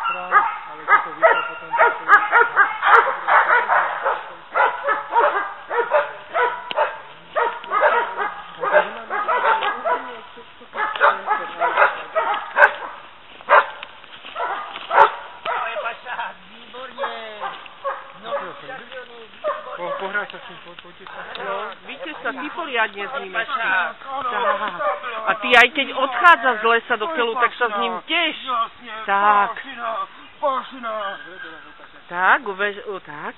stran, ale toto vyšlo potom pohraj sa s ním, poďte sa. No, víte sa, ty poriadne s ním ešte. A ty aj keď odchádza z lesa do keľu, tak sa s ním tiež. Tak. Tak, tak.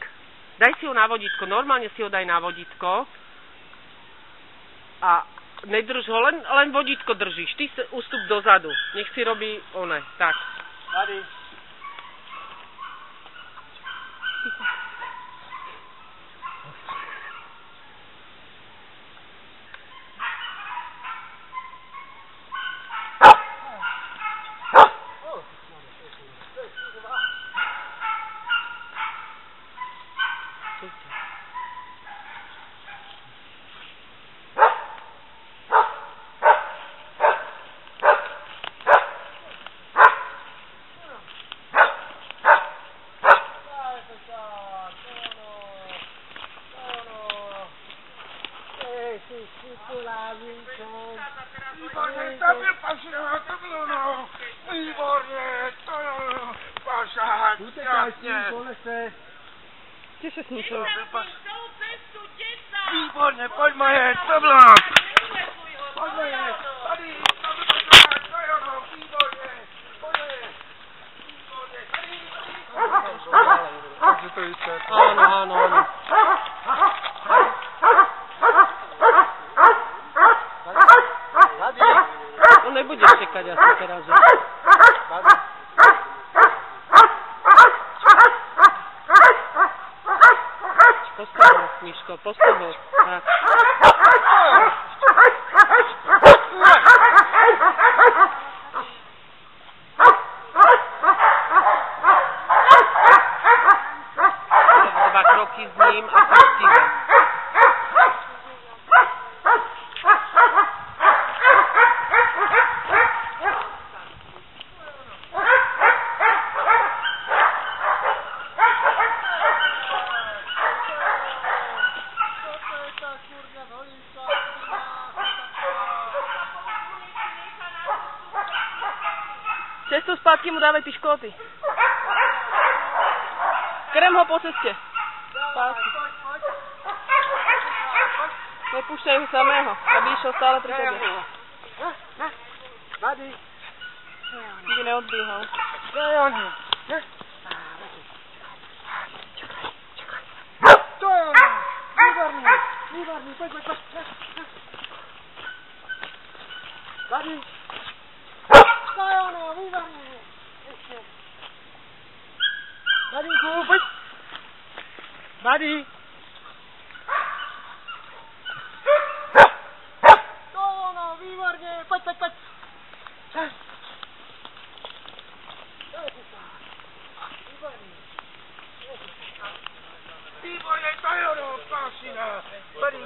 Daj si ho na vodítko, normálne si ho daj na vodítko. A nedrž ho, len vodítko držíš. Ty ustup dozadu. Nech si robí one. Tak. Tady. Výborně, tam je paša, to bylo no, výborně, to jo, paša, krásně. Těže s ničím. Výborně, pojďme jet, to bylo. Pojďme jet, tady, to jo no, výborně, pojďme jet. Výborně, tady. Takže to víte. Áno. No nebudeš čekať asi teraz, že? Postav ho, Miško, postav ho. Tak. Dva kroky s ním a pustí ho. Cestou zpátky mu dávej ty škóty. Krem ho po ceste. Zpátky. Nepúšťaj ho samého, aby išiel stále pri tebe. Aby neodbíhal. To je ono, výborný, pojď. Tady. To je ono, výborný. Ještě. Dadinku, pojď. Dadi. To je ono, výborně, pojď. Výborně, to je ono, pásina. Tady.